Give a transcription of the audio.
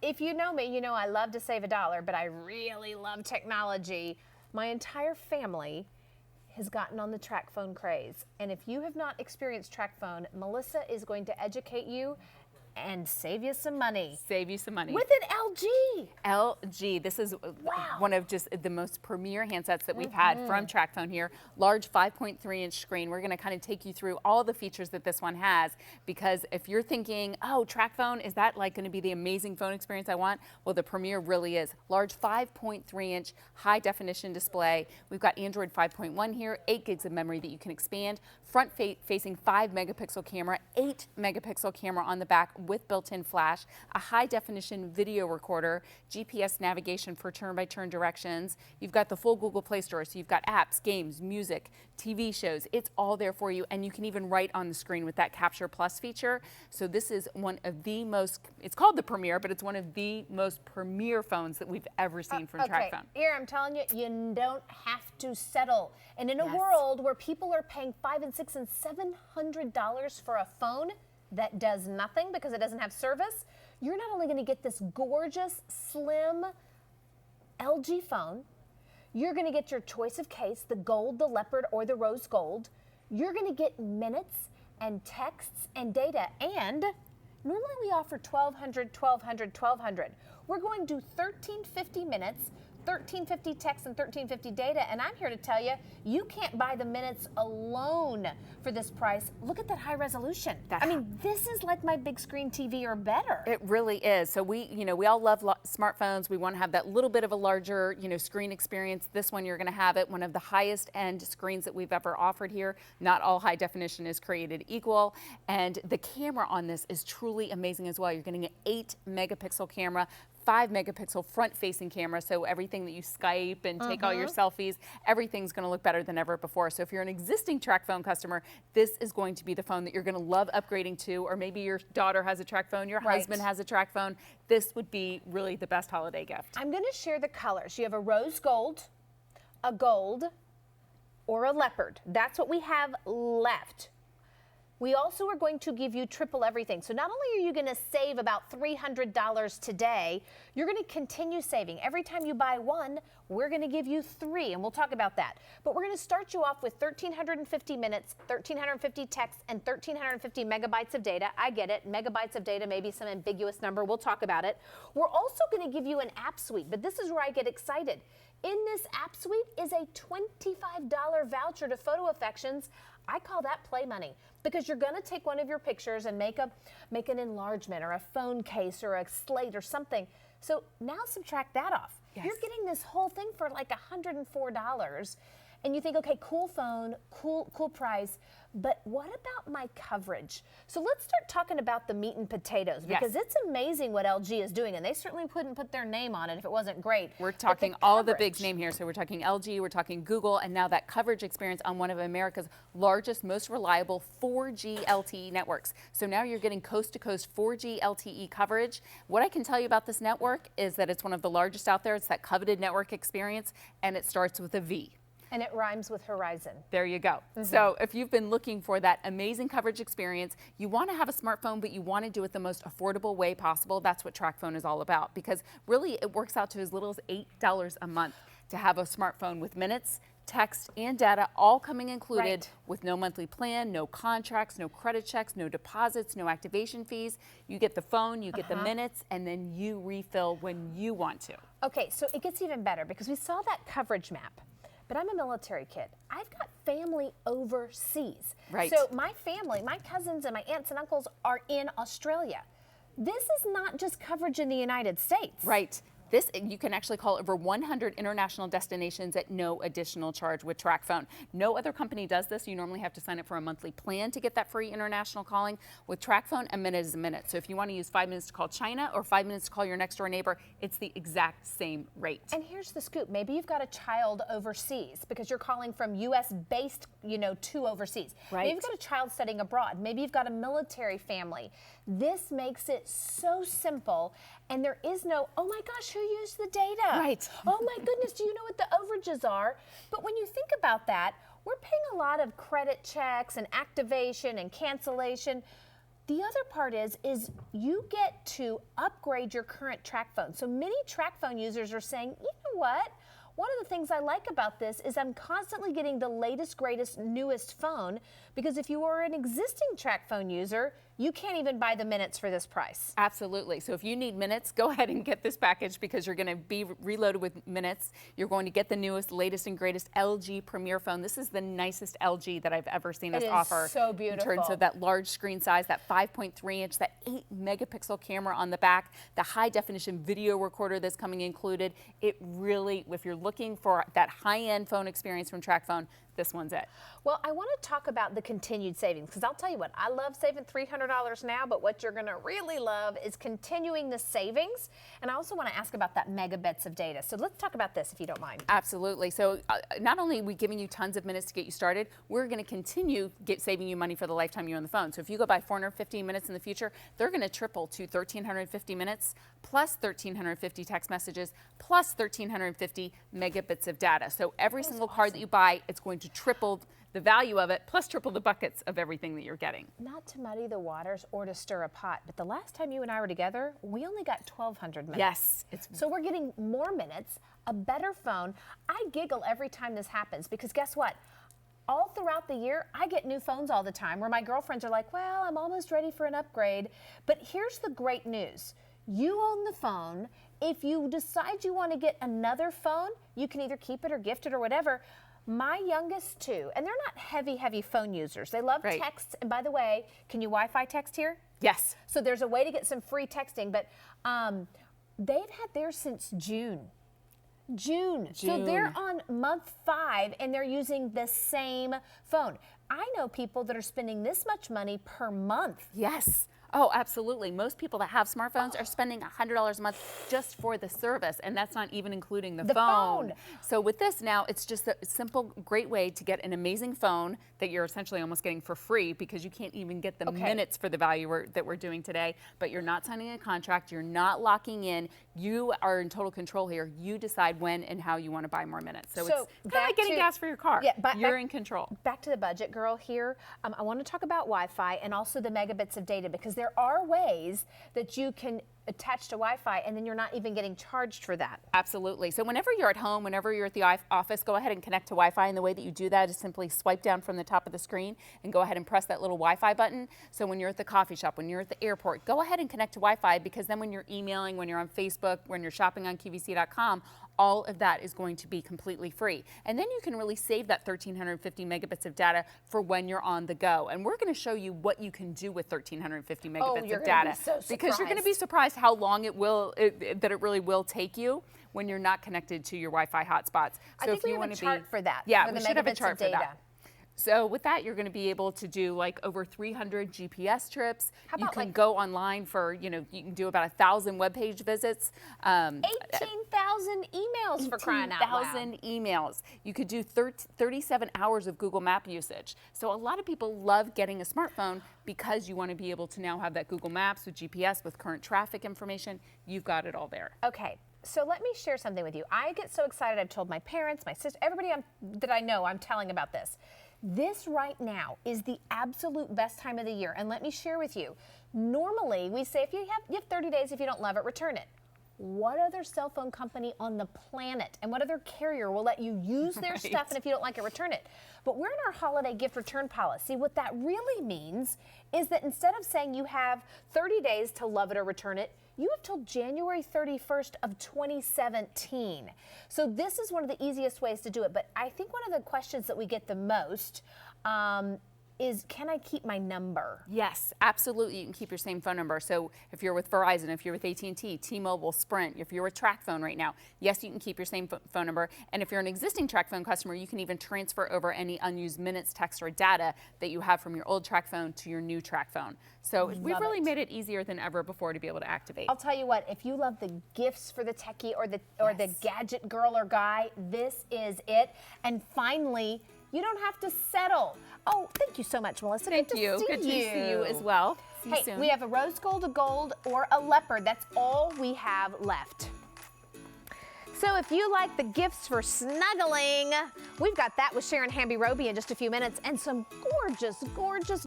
If you know me, you know I love to save a dollar, but I really love technology. My entire family has gotten on the Tracfone craze. And if you have not experienced Tracfone, Melissa is going to educate you and save you some money. Save you some money. With an LG. LG. This is one of just the most premier handsets that we've had from Tracfone here. Large 5.3-inch screen. We're going to kind of take you through all the features that this one has, because if you're thinking, oh, Tracfone, is that like going to be the amazing phone experience I want? Well, the Premier really is. Large 5.3-inch high definition display. We've got Android 5.1 here, 8 gigs of memory that you can expand. Front facing 5-megapixel camera, 8-megapixel camera on the back with built-in flash, a high-definition video recorder, GPS navigation for turn-by-turn directions. You've got the full Google Play Store, so you've got apps, games, music, TV shows. It's all there for you, and you can even write on the screen with that Capture Plus feature. So this is one of the most, it's called the Premier, but it's one of the most premier phones that we've ever seen from Tracfone. Here, I'm telling you, you don't have to settle. And in a world where people are paying $500 and $600 and $700 for a phone that does nothing because it doesn't have service, you're not only going to get this gorgeous, slim LG phone, you're going to get your choice of case, the gold, the leopard, or the rose gold. You're going to get minutes and texts and data. And normally we offer 1,200, 1,200, 1,200. We're going to 1,350 minutes, 1,350 texts and 1,350 data, and I'm here to tell you, you can't buy the minutes alone for this price. Look at that high resolution. I mean, this is like my big screen TV or better. It really is. So we all love smartphones. We want to have that little bit of a larger, screen experience. This one, you're going to have it, one of the highest end screens that we've ever offered here. Not all high definition is created equal, and the camera on this is truly amazing as well. You're getting an 8-megapixel camera, 5-megapixel front-facing camera, so everything that you Skype and take all your selfies, everything's going to look better than ever before. So if you're an existing Tracfone customer, this is going to be the phone that you're going to love upgrading to, or maybe your daughter has a Tracfone, your husband has a Tracfone. This would be really the best holiday gift. I'm going to share the colors. You have a rose gold, a gold, or a leopard. That's what we have left. We also are going to give you triple everything. So not only are you going to save about $300 today, you're going to continue saving. Every time you buy one, we're going to give you 3, and we'll talk about that. But we're going to start you off with 1,350 minutes, 1,350 texts, and 1,350 megabytes of data. I get it. Megabytes of data may be some ambiguous number. We'll talk about it. We're also going to give you an app suite, but this is where I get excited. In this app suite is a $25 voucher to Photo Affections. I call that play money, because you're going to take one of your pictures and make an enlargement or a phone case or a slate or something. So now subtract that off. You're getting this whole thing for like $104. And you think, okay, cool phone, cool price, but what about my coverage? So let's start talking about the meat and potatoes, because it's amazing what LG is doing, and they certainly couldn't put their name on it if it wasn't great. We're talking all the big name here, so we're talking LG, we're talking Google, and now that coverage experience on one of America's largest, most reliable 4G LTE networks. So now you're getting coast-to-coast 4G LTE coverage. What I can tell you about this network is that it's one of the largest out there. It's that coveted network experience, and it starts with a V. And it rhymes with horizon. There you go. So if you've been looking for that amazing coverage experience, you want to have a smartphone, but you want to do it the most affordable way possible, that's what Tracfone is all about. Because really, it works out to as little as $8 a month to have a smartphone with minutes, text, and data all coming included, with no monthly plan, no contracts, no credit checks, no deposits, no activation fees. You get the phone, you get the minutes, and then you refill when you want to. Okay, so it gets even better, because we saw that coverage map. But I'm a military kid. I've got family overseas. So my family, my cousins and my aunts and uncles are in Australia. This is not just coverage in the United States. This, you can actually call over 100 international destinations at no additional charge with Tracfone. No other company does this. You normally have to sign up for a monthly plan to get that free international calling. With Tracfone, a minute is a minute. So if you want to use 5 minutes to call China or 5 minutes to call your next door neighbor, it's the exact same rate. And here's the scoop. Maybe you've got a child overseas because you're calling from U.S.-based, to overseas. Maybe you've got a child studying abroad. Maybe you've got a military family. This makes it so simple, and there is no, oh my gosh, who used the data? Oh my goodness, do you know what the overages are? But when you think about that, we're paying a lot of credit checks and activation and cancellation. The other part is you get to upgrade your current Tracfone. So many Tracfone users are saying, you know what? One of the things I like about this is I'm constantly getting the latest, greatest, newest phone, because if you are an existing Tracfone user, you can't even buy the minutes for this price. Absolutely. So if you need minutes, go ahead and get this package because you're going to be reloaded with minutes. You're going to get the newest, latest, and greatest LG Premier phone. This is the nicest LG that I've ever seen us offer. It is so beautiful. In terms of that large screen size, that 5.3 inch, that 8 megapixel camera on the back, the high definition video recorder that's coming included. It really, if you're looking for that high-end phone experience from Tracfone, this one's it. Well, I want to talk about the continued savings, because I'll tell you what, I love saving $300 now, but what you're going to really love is continuing the savings. And I also want to ask about that megabits of data. So let's talk about this, if you don't mind. Absolutely. So not only are we giving you tons of minutes to get you started, we're going to continue saving you money for the lifetime you're on the phone. So if you go by 415 minutes in the future, they're going to triple to 1,350 minutes, plus 1,350 text messages, plus 1,350 megabits of data. So every single card that you buy, it's going to triple the value of it, plus triple the buckets of everything that you're getting. Not to muddy the waters or to stir a pot, but the last time you and I were together, we only got 1,200 minutes. Yes. So we're getting more minutes, a better phone. I giggle every time this happens, because guess what? All throughout the year, I get new phones all the time where my girlfriends are like, well, I'm almost ready for an upgrade. But here's the great news. You own the phone. If you decide you want to get another phone, you can either keep it or gift it or whatever. My youngest two, and they're not heavy phone users. They love texts. And by the way, can you Wi-Fi text here? Yes. So there's a way to get some free texting, but they've had theirs since June. So they're on month 5 and they're using the same phone. I know people that are spending this much money per month. Yes. Oh, absolutely. Most people that have smartphones are spending $100 a month just for the service, and that's not even including the phone. So with this now, it's just a simple, great way to get an amazing phone that you're essentially almost getting for free, because you can't even get the minutes for the value that we're doing today, but you're not signing a contract, you're not locking in, you are in total control here. You decide when and how you want to buy more minutes. So it's kind of like getting gas for your car. Yeah, you're in control. Back to the budget girl here. I want to talk about Wi-Fi and also the megabits of data, because there are ways that you can attach to Wi-Fi and then you're not even getting charged for that. Absolutely. So whenever you're at home, whenever you're at the office, go ahead and connect to Wi-Fi. And the way that you do that is simply swipe down from the top of the screen and go ahead and press that little Wi-Fi button. So when you're at the coffee shop, when you're at the airport, go ahead and connect to Wi-Fi, because then when you're emailing, when you're on Facebook, when you're shopping on QVC.com, all of that is going to be completely free. And then you can really save that 1,350 megabits of data for when you're on the go. And we're going to show you what you can do with 1,350 megabits of data. Because you're going to be surprised how long that it really will take you when you're not connected to your Wi-Fi hotspots. So I think we have a chart for that. Yeah, we should have a chart for that. So with that, you're going to be able to do like over 300 GPS trips. You can go online for, you can do about 1,000 web page visits. 18,000 emails for crying out loud. 18,000 emails. You could do 37 hours of Google Map usage. So a lot of people love getting a smartphone because you want to be able to now have that Google Maps with GPS, with current traffic information. You've got it all there. Okay. So let me share something with you. I get so excited. I've told my parents, my sister, everybody that I know, I'm telling about this. This right now is the absolute best time of the year. And let me share with you. Normally, we say if you have 30 days, if you don't love it, return it. What other cell phone company on the planet and what other carrier will let you use their stuff, and if you don't like it, return it? But we're in our holiday gift return policy. What that really means is that instead of saying you have 30 days to love it or return it, you have till January 31st of 2017. So this is one of the easiest ways to do it. But I think one of the questions that we get the most is, can I keep my number? Yes, absolutely. You can keep your same phone number. So if you're with Verizon, if you're with AT&T, T-Mobile, Sprint, if you're with Tracfone right now, yes, you can keep your same phone number. And if you're an existing Tracfone customer, you can even transfer over any unused minutes, text, or data that you have from your old Tracfone to your new Tracfone. So we've really made it easier than ever before to be able to activate. I'll tell you what, if you love the gifts for the techie or the gadget girl or guy, this is it. And finally, you don't have to settle. Oh, thank you so much, Melissa. Thank you. Good to see you as well. See you soon. We have a rose gold, a gold, or a leopard. That's all we have left. So if you like the gifts for snuggling, we've got that with Sharon Hamby-Roby in just a few minutes, and some gorgeous, gorgeous